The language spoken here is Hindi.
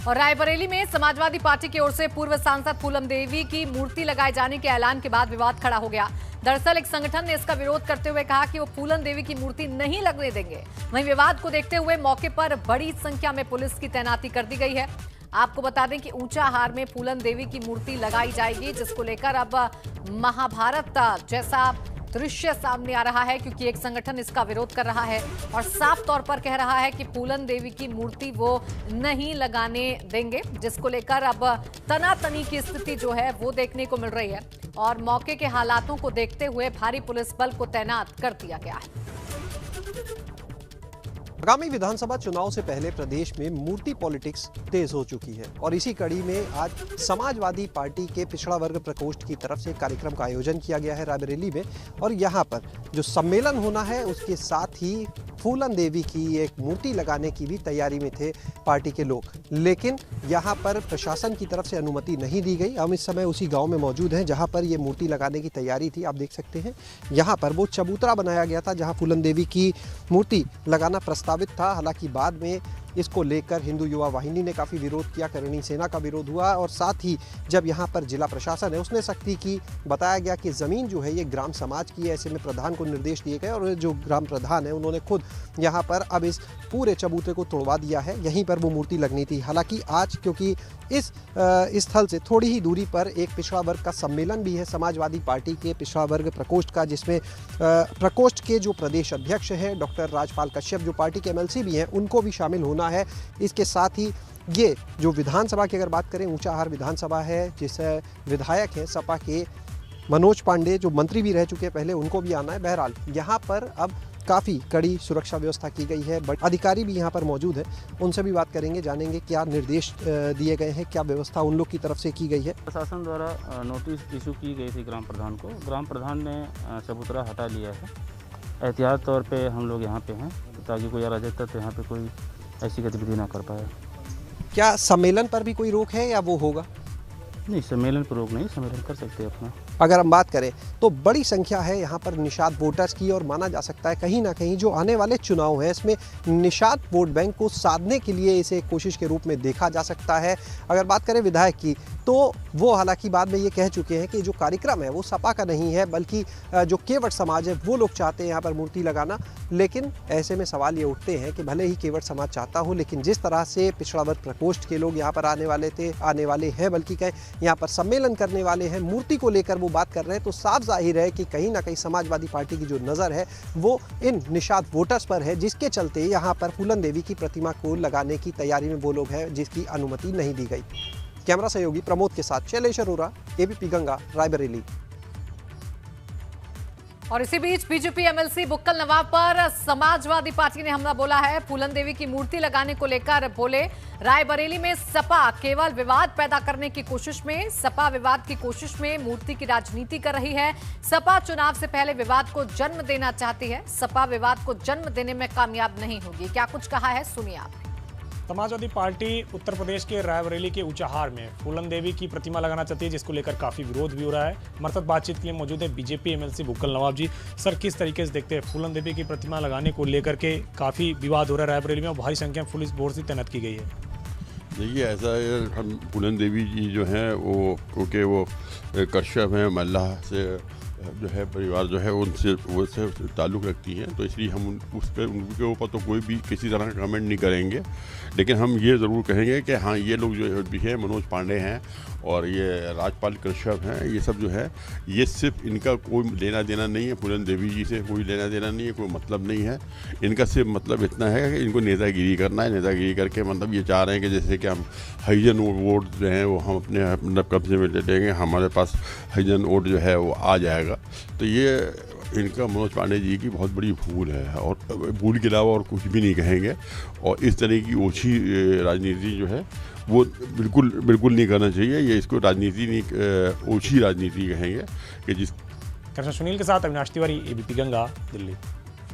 और रायबरेली में समाजवादी पार्टी की ओर से पूर्व सांसद फूलन देवी की मूर्ति लगाए जाने के ऐलान के बाद विवाद खड़ा हो गया। दरअसल एक संगठन ने इसका विरोध करते हुए कहा कि वो फूलन देवी की मूर्ति नहीं लगने देंगे। वहीं विवाद को देखते हुए मौके पर बड़ी संख्या में पुलिस की तैनाती कर दी गई है। आपको बता दें कि ऊंचाहार में फूलन देवी की मूर्ति लगाई जाएगी, जिसको लेकर अब महाभारत जैसा दृश्य सामने आ रहा है, क्योंकि एक संगठन इसका विरोध कर रहा है और साफ तौर पर कह रहा है कि फूलन देवी की मूर्ति वो नहीं लगाने देंगे, जिसको लेकर अब तनातनी की स्थिति जो है वो देखने को मिल रही है और मौके के हालातों को देखते हुए भारी पुलिस बल को तैनात कर दिया गया है। आगामी विधानसभा चुनाव से पहले प्रदेश में मूर्ति पॉलिटिक्स तेज हो चुकी है और इसी कड़ी में आज समाजवादी पार्टी के पिछड़ा वर्ग प्रकोष्ठ की तरफ से कार्यक्रम का आयोजन किया गया है रायबरेली में। और यहाँ पर जो सम्मेलन होना है उसके साथ ही फूलन देवी की एक मूर्ति लगाने की भी तैयारी में थे पार्टी के लोग, लेकिन यहाँ पर प्रशासन की तरफ से अनुमति नहीं दी गई। हम इस समय उसी गांव में मौजूद हैं जहाँ पर ये मूर्ति लगाने की तैयारी थी। आप देख सकते हैं यहाँ पर वो चबूतरा बनाया गया था जहाँ फूलन देवी की मूर्ति लगाना प्रस्तावित था। हालांकि बाद में इसको लेकर हिंदू युवा वाहिनी ने काफ़ी विरोध किया, करणी सेना का विरोध हुआ और साथ ही जब यहाँ पर जिला प्रशासन है उसने सख्ती की। बताया गया कि ज़मीन जो है ये ग्राम समाज की है, ऐसे में प्रधान को निर्देश दिए गए और जो ग्राम प्रधान है उन्होंने खुद यहाँ पर अब इस पूरे चबूतरे को तोड़वा दिया है। यहीं पर वो मूर्ति लगनी थी। हालांकि आज क्योंकि इस स्थल से थोड़ी ही दूरी पर एक पिछड़ा वर्ग का सम्मेलन भी है समाजवादी पार्टी के पिछड़ा वर्ग प्रकोष्ठ का, जिसमें प्रकोष्ठ के जो प्रदेश अध्यक्ष हैं डॉक्टर राजपाल कश्यप, जो पार्टी के एमएलसी भी हैं, उनको भी शामिल होना है। इसके साथ ही ये जो विधानसभा की अगर बात करें, ऊंचाहार विधानसभा है, जिसे विधायक हैं सपा के मनोज पांडे जो मंत्री भी रह चुके हैं पहले, उनको भी आना है। बहरहाल यहाँ पर अब काफ़ी कड़ी सुरक्षा व्यवस्था की गई है। बट अधिकारी भी यहाँ पर मौजूद है, उनसे भी बात करेंगे, जानेंगे क्या निर्देश दिए गए हैं, क्या व्यवस्था उन लोग की तरफ से की गई है। प्रशासन द्वारा नोटिस इशू की गई थी ग्राम प्रधान को। ग्राम प्रधान ने चबूतरा हटा लिया है। एहतियात तौर पे हम लोग यहाँ पे हैं ताकि कोई अराजक तत्व यहाँ पे कोई ऐसी गतिविधि ना कर पाए। क्या सम्मेलन पर भी कोई रोक है या वो होगा? नहीं, सम्मेलन पर रोक नहीं, सम्मेलन कर सकते हैं अपना। अगर हम बात करें तो बड़ी संख्या है यहाँ पर निषाद वोटर्स की और माना जा सकता है कहीं ना कहीं जो आने वाले चुनाव हैं इसमें निषाद वोट बैंक को साधने के लिए इसे एक कोशिश के रूप में देखा जा सकता है। अगर बात करें विधायक की तो वो हालांकि बाद में ये कह चुके हैं कि जो कार्यक्रम है वो सपा का नहीं है, बल्कि जो केवट समाज है वो लोग चाहते हैं यहाँ पर मूर्ति लगाना। लेकिन ऐसे में सवाल ये उठते हैं कि भले ही केवट समाज चाहता हो, लेकिन जिस तरह से पिछड़ा वर्ग प्रकोष्ठ के लोग यहाँ पर आने वाले हैं, बल्कि कहें यहाँ पर सम्मेलन करने वाले हैं, मूर्ति को लेकर वो बात कर रहे हैं, तो साफ जाहिर है कि कहीं ना कहीं समाजवादी पार्टी की जो नज़र है वो इन निषाद वोटर्स पर है, जिसके चलते यहाँ पर फूलन देवी की प्रतिमा को लगाने की तैयारी में वो लोग हैं जिसकी अनुमति नहीं दी गई। कैमरा सहयोगी प्रमोद के साथ शैलेश अरोरा, एबीपी गंगा, रायबरेली। और इसी बीच बीजेपी एमएलसी बुक्कल नवाब पर समाजवादी पार्टी ने हमला बोला है। फूलन देवी की मूर्ति लगाने को लेकर बोले, रायबरेली में सपा केवल विवाद पैदा करने की कोशिश में, सपा विवाद की कोशिश में मूर्ति की राजनीति कर रही है। सपा चुनाव से पहले विवाद को जन्म देना चाहती है, सपा विवाद को जन्म देने में कामयाब नहीं होगी। क्या कुछ कहा है, सुनिए आप। समाजवादी पार्टी उत्तर प्रदेश के रायबरेली के ऊंचाहार में फूलन देवी की प्रतिमा लगाना चाहती है, जिसको लेकर काफी विरोध भी हो रहा है। हमारे साथ बातचीत के लिए मौजूद है बीजेपी एमएलसी बुक्कल नवाब जी। सर, किस तरीके से देखते हैं फूलन देवी की प्रतिमा लगाने को लेकर के काफी विवाद हो रहा है रायबरेली में और भारी संख्या में पुलिस फोर्स की तैनात की गई है? देखिए, ऐसा है, हम फूलन देवी जी जो हैं वो क्योंकि वो कश्यप हैं, मल्लाह से जो है परिवार जो है उनसे ताल्लुक़ रखती हैं, तो इसलिए हम उनके ऊपर तो कोई भी किसी तरह का कमेंट नहीं करेंगे। लेकिन हम ये ज़रूर कहेंगे कि हाँ, ये लोग जो भी है, मनोज पांडे हैं और ये राजपाल कश्यप हैं, ये सब जो है ये सिर्फ इनका कोई लेना देना नहीं है, फूलन देवी जी से कोई लेना देना नहीं है, कोई मतलब नहीं है। इनका सिर्फ मतलब इतना है कि इनको नेतागिरी करना है। नेतागिरी करके मतलब ये चाह रहे हैं कि जैसे कि हम हरिजन वोट जो हैं वो हम अपने मतलब कब्जे में ले लेंगे, हमारे पास हरिजन वोट जो है वो आ जाएगा। तो ये इनका मनोज पांडे जी की बहुत बड़ी भूल है और भूल के अलावा और कुछ भी नहीं कहेंगे। और इस तरह की ओछी राजनीति जो है वो बिल्कुल नहीं करना चाहिए। ये इसको राजनीति नहीं, ओछी राजनीति कहेंगे कि जिस। सुनील के साथ अविनाश तिवारी, एबीपी गंगा, दिल्ली।